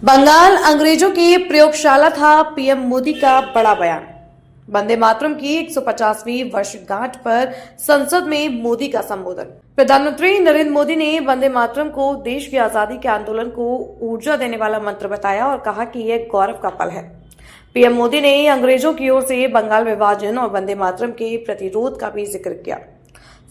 बंगाल अंग्रेजों की प्रयोगशाला था, पीएम मोदी का बड़ा बयान। वंदे मातरम की 150वीं वर्षगांठ पर संसद में मोदी का संबोधन। प्रधानमंत्री नरेंद्र मोदी ने वंदे मातरम को देश की आजादी के आंदोलन को ऊर्जा देने वाला मंत्र बताया और कहा कि यह गौरव का पल है। पीएम मोदी ने अंग्रेजों की ओर से बंगाल विभाजन और वंदे मातरम के प्रतिरोध का भी जिक्र किया।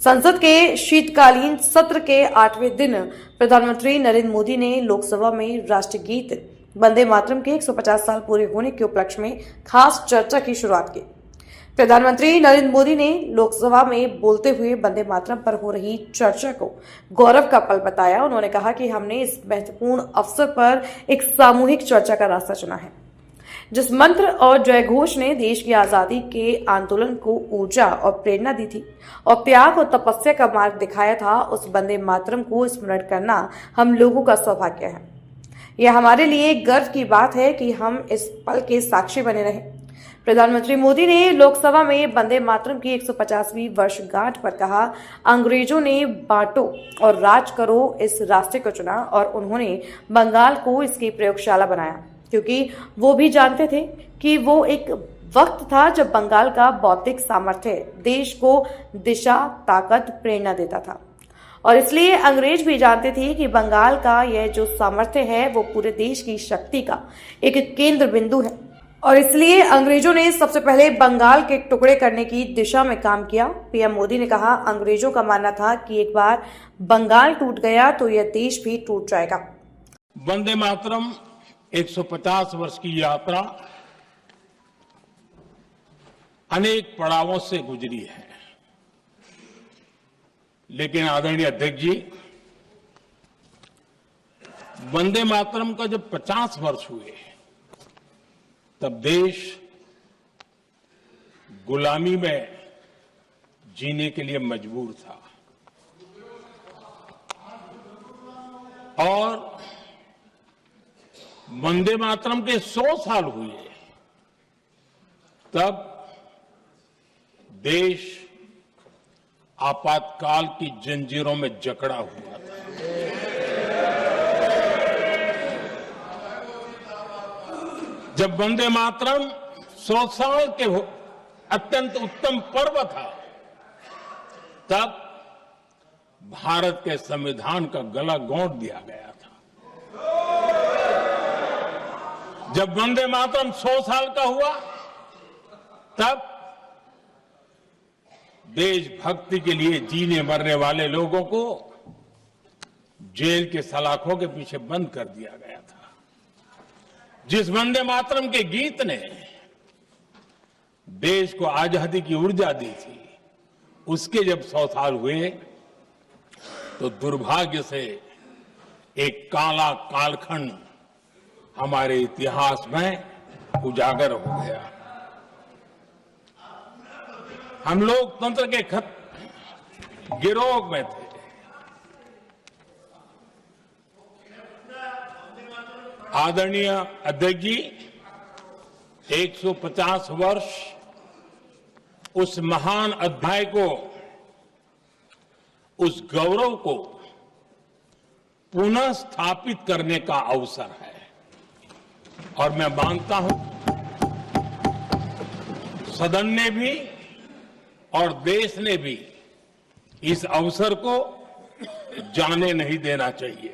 संसद के शीतकालीन सत्र के 8वें दिन प्रधानमंत्री नरेंद्र मोदी ने लोकसभा में राष्ट्रीय गीत वंदे मातरम के 150 साल पूरे होने के उपलक्ष्य में खास चर्चा की शुरुआत की। प्रधानमंत्री नरेंद्र मोदी ने लोकसभा में बोलते हुए वंदे मातरम पर हो रही चर्चा को गौरव का पल बताया। उन्होंने कहा कि हमने इस महत्वपूर्ण अवसर पर एक सामूहिक चर्चा का रास्ता चुना है, जिस मंत्र और जयघोष ने देश की आजादी के आंदोलन को ऊर्जा और प्रेरणा दी थी और त्याग और तपस्या का मार्ग दिखाया था। उस वंदे मातरम को स्मरण करना हम लोगों का सौभाग्य है। यह हमारे लिए गर्व की बात है कि हम इस पल के साक्षी बने रहे। प्रधानमंत्री मोदी ने लोकसभा में वंदे मातरम की 150वीं वर्षगांठ पर कहा, अंग्रेजों ने बांटो और राज करो इस रास्ते को चुना और उन्होंने बंगाल को इसकी प्रयोगशाला बनाया, क्योंकि वो भी जानते थे कि वो एक वक्त था जब बंगाल का बौद्धिक सामर्थ्य देश को दिशा, ताकत, प्रेरणा देता था। और इसलिए अंग्रेज भी जानते थे कि बंगाल का यह जो सामर्थ्य है वो पूरे देश की शक्ति का एक केंद्र बिंदु है। और इसलिए अंग्रेजों ने सबसे पहले बंगाल के टुकड़े करने की दिशा में काम किया। पीएम मोदी ने कहा, अंग्रेजों का मानना था कि एक बार बंगाल टूट गया तो यह देश भी टूट जाएगा। वंदे मातरम 150 वर्ष की यात्रा अनेक पड़ावों से गुजरी है, लेकिन आदरणीय अध्यक्ष जी, वंदे मातरम का जब 50 वर्ष हुए तब देश गुलामी में जीने के लिए मजबूर था और वंदे मातरम के 100 साल हुए तब देश आपातकाल की जंजीरों में जकड़ा हुआ था। जब वंदे मातरम 100 साल के अत्यंत उत्तम पर्व था, तब भारत के संविधान का गला घोंट दिया गया था। जब वंदे मातरम 100 साल का हुआ, तब देशभक्ति के लिए जीने मरने वाले लोगों को जेल के सलाखों के पीछे बंद कर दिया गया था। जिस वंदे मातरम के गीत ने देश को आजादी की ऊर्जा दी थी, उसके जब 100 साल हुए तो दुर्भाग्य से एक काला कालखंड हमारे इतिहास में उजागर हो गया। हम लोकतंत्र के गिरोह में थे। आदरणीय अध्यक्ष जी, 150 वर्ष उस महान अध्याय को, उस गौरव को पुनः स्थापित करने का अवसर है और मैं मानता हूं सदन ने भी और देश ने भी इस अवसर को जाने नहीं देना चाहिए।